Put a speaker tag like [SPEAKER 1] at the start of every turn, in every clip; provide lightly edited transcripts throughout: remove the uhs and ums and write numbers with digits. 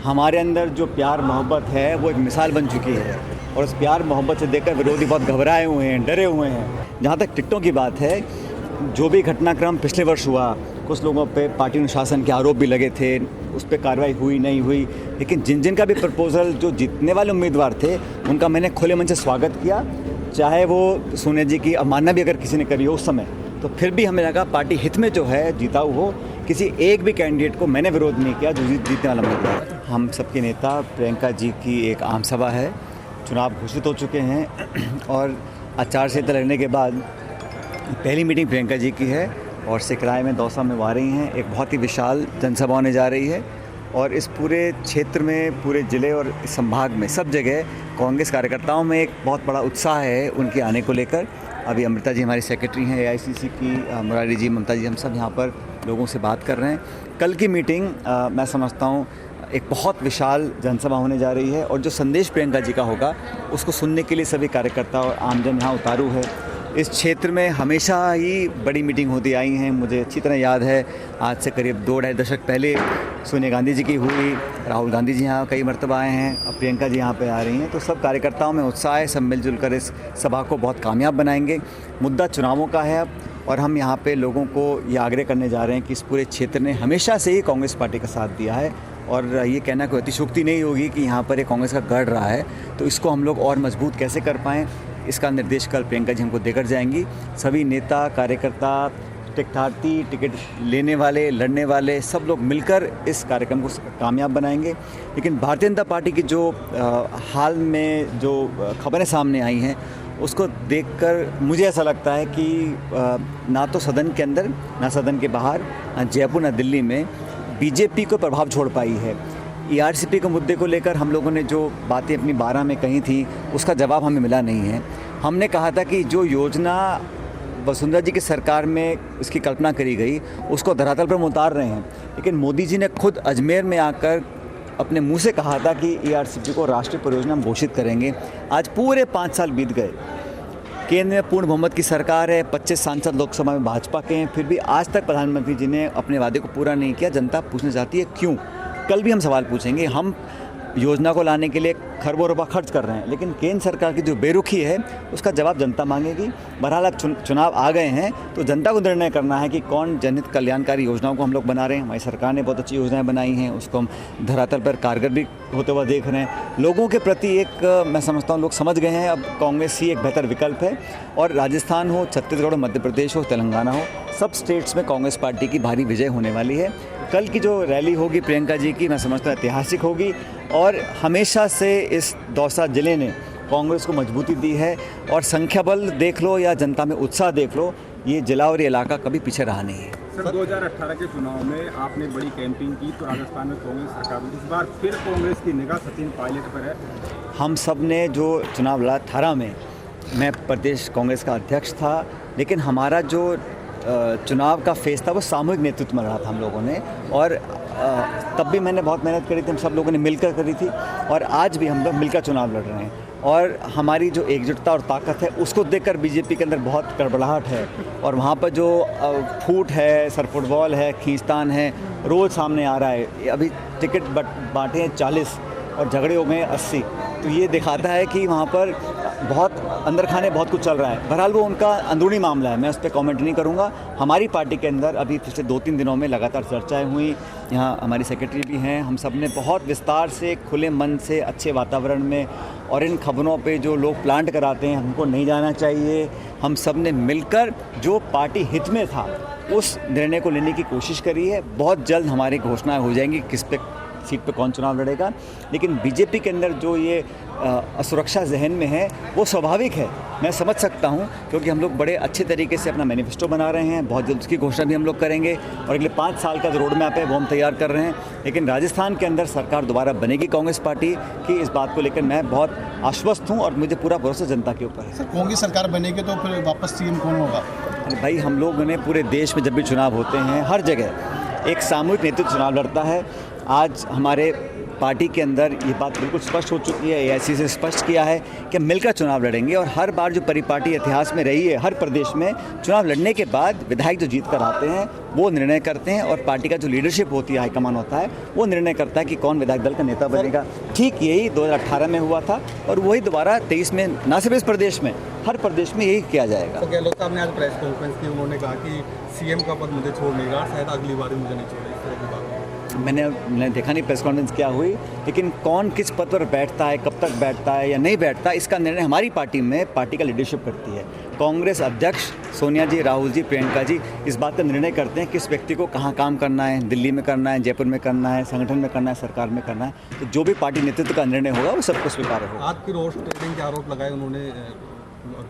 [SPEAKER 1] हमारे अंदर जो प्यार मोहब्बत है वो एक मिसाल बन चुकी है और उस प्यार मोहब्बत से देखकर विरोधी बहुत घबराए हुए हैं, डरे हुए हैं। जहाँ तक टिकटों की बात है, जो भी घटनाक्रम पिछले वर्ष हुआ, कुछ लोगों पे पार्टी अनुशासन के आरोप भी लगे थे, उस पर कार्रवाई हुई नहीं हुई, लेकिन जिन जिन का भी प्रपोजल जो जीतने वाले उम्मीदवार थे उनका मैंने खुले मन से स्वागत किया। चाहे वो सोनिया जी की अवमानना भी अगर किसी ने करी हो उस समय, तो फिर भी हमें लगा पार्टी हित में जो है जीताऊ हो। किसी एक भी कैंडिडेट को मैंने विरोध नहीं किया जो जीतने वाला उम्मीदवार। हम सबके नेता प्रियंका जी की एक आम सभा है, चुनाव घोषित हो चुके हैं और आचार संहिता लगने के बाद पहली मीटिंग प्रियंका जी की है और सिकराय में दौसा में वो आ रही हैं। एक बहुत ही विशाल जनसभा होने जा रही है और इस पूरे क्षेत्र में, पूरे ज़िले और इस संभाग में सब जगह कांग्रेस कार्यकर्ताओं में एक बहुत बड़ा उत्साह है उनके आने को लेकर। अभी अमृता जी हमारी सेक्रेटरी हैं AICC की, मुरारी जी, ममता जी, हम सब यहाँ पर लोगों से बात कर रहे हैं। कल की मीटिंग मैं समझता हूँ एक बहुत विशाल जनसभा होने जा रही है और जो संदेश प्रियंका जी का होगा उसको सुनने के लिए सभी कार्यकर्ता और आमजन यहाँ उतारू है। इस क्षेत्र में हमेशा ही बड़ी मीटिंग होती आई हैं। मुझे अच्छी तरह याद है, आज से करीब 2-2.5 दशक पहले सोनिया गांधी जी की हुई, राहुल गांधी जी यहाँ कई मरतबा आए हैं, अब प्रियंका जी यहाँ पे आ रही हैं। तो सब कार्यकर्ताओं में उत्साह है, सब मिलजुल कर इस सभा को बहुत कामयाब बनाएंगे। मुद्दा चुनावों का है अब और हम यहाँ पे लोगों को ये आग्रह करने जा रहे हैं कि इस पूरे क्षेत्र ने हमेशा से ही कांग्रेस पार्टी का साथ दिया है और ये कहना कोई अतिशयोक्ति नहीं होगी कि यहाँ पर एक कांग्रेस का गढ़ रहा है। तो इसको हम लोग और मजबूत कैसे कर पाएँ, इसका निर्देश कल प्रियंका जी हमको देकर जाएंगी। सभी नेता, कार्यकर्ता, टिकटार्थी, टिकट लेने वाले, लड़ने वाले, सब लोग मिलकर इस कार्यक्रम को कामयाब बनाएंगे। लेकिन भारतीय जनता पार्टी की जो हाल में जो खबरें सामने आई हैं उसको देखकर मुझे ऐसा लगता है कि ना तो सदन के अंदर, ना सदन के बाहर, ना जयपुर, ना दिल्ली में बीजेपी को प्रभाव छोड़ पाई है। ERCP के मुद्दे को लेकर हम लोगों ने जो बातें अपनी 12 में कही थी उसका जवाब हमें मिला नहीं है। हमने कहा था कि जो योजना वसुंधरा जी की सरकार में इसकी कल्पना करी गई उसको धरातल पर हम उतार रहे हैं, लेकिन मोदी जी ने खुद अजमेर में आकर अपने मुंह से कहा था कि ERCP को राष्ट्रीय परियोजना हम घोषित करेंगे। आज पूरे 5 साल बीत गए, केंद्र में पूर्ण बहुमत की सरकार है, 25 सांसद लोकसभा में भाजपा के हैं, फिर भी आज तक प्रधानमंत्री जी ने अपने वादे को पूरा नहीं किया। जनता पूछना चाहती है क्यों। कल भी हम सवाल पूछेंगे। हम योजना को लाने के लिए खरबों रुपया खर्च कर रहे हैं, लेकिन केंद्र सरकार की जो बेरुखी है उसका जवाब जनता मांगेगी। बहरहाल अब चुनाव आ गए हैं तो जनता को निर्णय करना है कि कौन जनहित कल्याणकारी योजनाओं को हम लोग बना रहे हैं। हमारी सरकार ने बहुत अच्छी योजनाएं बनाई हैं, उसको हम धरातल पर कारगर भी होते हुए देख रहे हैं। लोगों के प्रति एक मैं समझता हूँ लोग समझ गए हैं अब कांग्रेस ही एक बेहतर विकल्प है। और राजस्थान हो, छत्तीसगढ़ हो, मध्य प्रदेश हो, तेलंगाना हो, सब स्टेट्स में कांग्रेस पार्टी की भारी विजय होने वाली है। कल की जो रैली होगी प्रियंका जी की, मैं समझता हूँ ऐतिहासिक होगी और हमेशा से इस दौसा जिले ने कांग्रेस को मजबूती दी है और संख्या बल देख लो या जनता में उत्साह देख लो, ये जिला और ये इलाका कभी पीछे रहा नहीं है।
[SPEAKER 2] सर, 2018 के चुनाव में आपने बड़ी कैंपिंग की तो राजस्थान में कांग्रेस सरकार में, इस बार फिर कांग्रेस की निगाह सचिन पायलट पर है। हम
[SPEAKER 1] सब ने जो चुनाव लड़ा 18 में, मैं प्रदेश कांग्रेस का अध्यक्ष था, लेकिन हमारा जो चुनाव का फेस था वो सामूहिक नेतृत्व में रहा था हम लोगों ने और तब भी मैंने बहुत मेहनत करी थी, हम सब लोगों ने मिलकर करी थी और आज भी हम लोग मिलकर चुनाव लड़ रहे हैं। और हमारी जो एकजुटता और ताकत है उसको देखकर बीजेपी के अंदर बहुत गड़बड़ाहट है और वहाँ पर जो फूट है, सर फुटबॉल है, खींचतान है, रोज़ सामने आ रहा है। अभी टिकट बांटे हैं 40 और झगड़े हो गए 80, तो ये दिखाता है कि वहाँ पर बहुत अंदर खाने बहुत कुछ चल रहा है। बहरहाल वो उनका अंदरूनी मामला है, मैं उस पर कमेंट नहीं करूँगा। हमारी पार्टी के अंदर अभी पिछले 2-3 दिनों में लगातार चर्चाएं हुई, यहाँ हमारी सेक्रेटरी भी हैं, हम सब ने बहुत विस्तार से, खुले मन से, अच्छे वातावरण में और इन खबरों पे जो लोग प्लांट कराते हैं हमको नहीं जाना चाहिए, हम सब ने मिलकर जो पार्टी हित में था उस निर्णय को लेने की कोशिश करी है। बहुत जल्द हमारी घोषणाएँ हो जाएंगी किस पे सीट पे कौन चुनाव लड़ेगा, लेकिन बीजेपी के अंदर जो ये असुरक्षा जहन में है वो स्वाभाविक है, मैं समझ सकता हूँ, क्योंकि हम लोग बड़े अच्छे तरीके से अपना मैनिफेस्टो बना रहे हैं। बहुत जल्द उसकी घोषणा भी हम लोग करेंगे और अगले 5 साल का जो रोड मैप है वो हम तैयार कर रहे हैं। लेकिन राजस्थान के अंदर सरकार दोबारा बनेगी कांग्रेस पार्टी की, इस बात को लेकर मैं बहुत आश्वस्त हूँ और मुझे पूरा भरोसा जनता के ऊपर है।
[SPEAKER 3] सर, कांग्रेस सरकार बनेगी तो फिर वापस CM कौन होगा?
[SPEAKER 1] भाई, हम लोगों ने पूरे देश में जब भी चुनाव होते हैं हर जगह एक सामूहिक नेतृत्व चुनाव लड़ता है। आज हमारे पार्टी के अंदर ये बात बिल्कुल स्पष्ट हो चुकी है, एआईसी से स्पष्ट किया है कि मिलकर चुनाव लड़ेंगे। और हर बार जो परिपाटी इतिहास में रही है, हर प्रदेश में चुनाव लड़ने के बाद विधायक जो जीत कर आते हैं वो निर्णय करते हैं और पार्टी का जो लीडरशिप होती है, हाईकमान होता है, वो निर्णय करता है कि कौन विधायक दल का नेता बनेगा। ठीक यही 2018 में हुआ था और वही दोबारा 23 में, ना सिर्फ इस प्रदेश में, हर प्रदेश में यही किया जाएगा।
[SPEAKER 4] तो गहलोत साहब ने आज प्रेस कॉन्फ्रेंस की, उन्होंने कहा कि सीएम का पद मुझे छोड़ नहीं रहा, शायद अगली बार मुझे नहीं छोड़े, इस तरह की बात।
[SPEAKER 1] मैंने देखा नहीं प्रेस कॉन्फ्रेंस क्या हुई, लेकिन कौन किस पद पर बैठता है, कब तक बैठता है या नहीं बैठता, इसका निर्णय हमारी पार्टी में पार्टी का लीडरशिप करती है। कांग्रेस अध्यक्ष सोनिया जी, राहुल जी, प्रियंका जी इस बात का निर्णय करते हैं किस व्यक्ति को कहाँ काम करना है, दिल्ली में करना है, जयपुर में करना है, संगठन में करना है, सरकार में करना है। तो जो भी पार्टी नेतृत्व का निर्णय होगा वो सबको स्वीकार होगा।
[SPEAKER 4] आपकी रोस्ट ट्रेडिंग के आरोप लगाए उन्होंने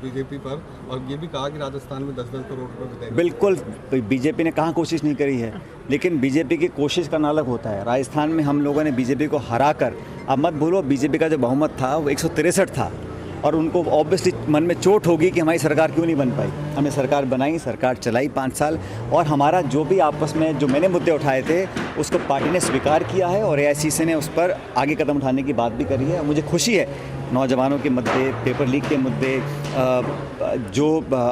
[SPEAKER 4] बीजेपी पर, और ये भी कहा कि राजस्थान में 10-10 करोड़ रुपए।
[SPEAKER 1] बिल्कुल, बीजेपी ने कहाँ कोशिश नहीं करी है, लेकिन बीजेपी की कोशिश करना अलग होता है। राजस्थान में हम लोगों ने बीजेपी को हराकर, अब मत भूलो बीजेपी का जो बहुमत था वो 163 था और उनको ऑब्वियसली मन में चोट होगी कि हमारी सरकार क्यों नहीं बन पाई। हमने सरकार बनाई, सरकार चलाई 5 साल, और हमारा जो भी आपस में जो मैंने मुद्दे उठाए थे उसको पार्टी ने स्वीकार किया है और एआईसीसी ने उस पर आगे कदम उठाने की बात भी करी है। मुझे खुशी है नौजवानों के मुद्दे, पेपर लीक के मुद्दे, जो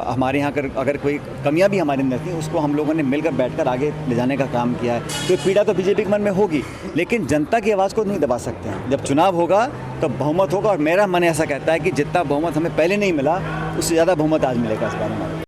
[SPEAKER 1] हमारे यहाँ अगर कोई कमियां भी हमारे अंदर थी उसको हम लोगों ने मिलकर बैठकर आगे ले जाने का काम किया है। तो पीड़ा तो बीजेपी के मन में होगी, लेकिन जनता की आवाज़ को नहीं दबा सकते हैं। जब चुनाव होगा तब बहुमत होगा और मेरा मन ऐसा कहता है कि जितना बहुमत हमें पहले नहीं मिला उससे ज़्यादा बहुमत आज मिलेगा इस बार में।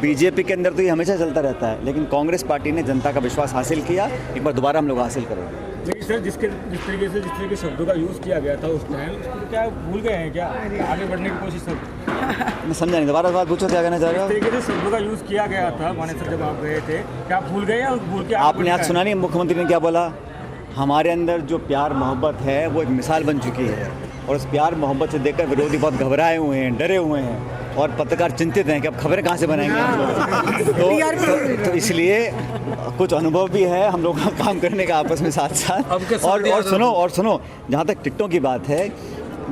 [SPEAKER 1] बीजेपी के अंदर तो ये हमेशा चलता रहता है, लेकिन कांग्रेस पार्टी ने जनता का विश्वास हासिल किया, एक बार दोबारा हम लोग हासिल करेंगे।
[SPEAKER 2] लेकिन सर जिस तरीके के शब्दों का यूज़ किया गया था उस टाइम, उसको क्या भूल गए हैं क्या आगे बढ़ने की कोशिश? सब
[SPEAKER 1] मैं समझा नहीं, दोबारा बात पूछो, क्या कहना चाह रहे हो?
[SPEAKER 2] तरीके से शब्दों का यूज़ किया गया था माने सर जब आप गए थे, क्या आप भूल गए या भूल के
[SPEAKER 1] आपने आज सुना नहीं मुख्यमंत्री ने क्या बोला? हमारे अंदर जो प्यार मोहब्बत है वो एक मिसाल बन चुकी है और उस प्यार मोहब्बत से देखकर विरोधी बहुत घबराए हुए हैं, डरे हुए हैं और पत्रकार चिंतित हैं कि अब खबरें कहाँ से बनाएंगे हम लोग। तो इसलिए कुछ अनुभव भी है हम लोगों का काम करने का आपस में साथ साथ। और सुनो जहाँ तक टिकटों की बात है,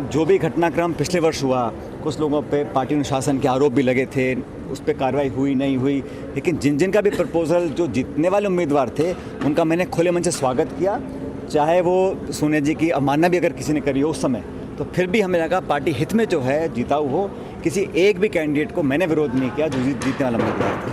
[SPEAKER 1] जो भी घटनाक्रम पिछले वर्ष हुआ, कुछ लोगों पे पार्टी अनुशासन के आरोप भी लगे थे, उस पर कार्रवाई हुई नहीं हुई, लेकिन जिन का भी प्रपोजल जो जीतने वाले उम्मीदवार थे उनका मैंने खुले मन से स्वागत किया। चाहे वो सोनिया जी की अवमानना भी अगर किसी ने करी हो उस समय, तो फिर भी हमें लगा पार्टी हित में जो है जीताऊ हो। किसी एक भी कैंडिडेट को मैंने विरोध नहीं किया जो जीतने वाला उम्मीदवार था।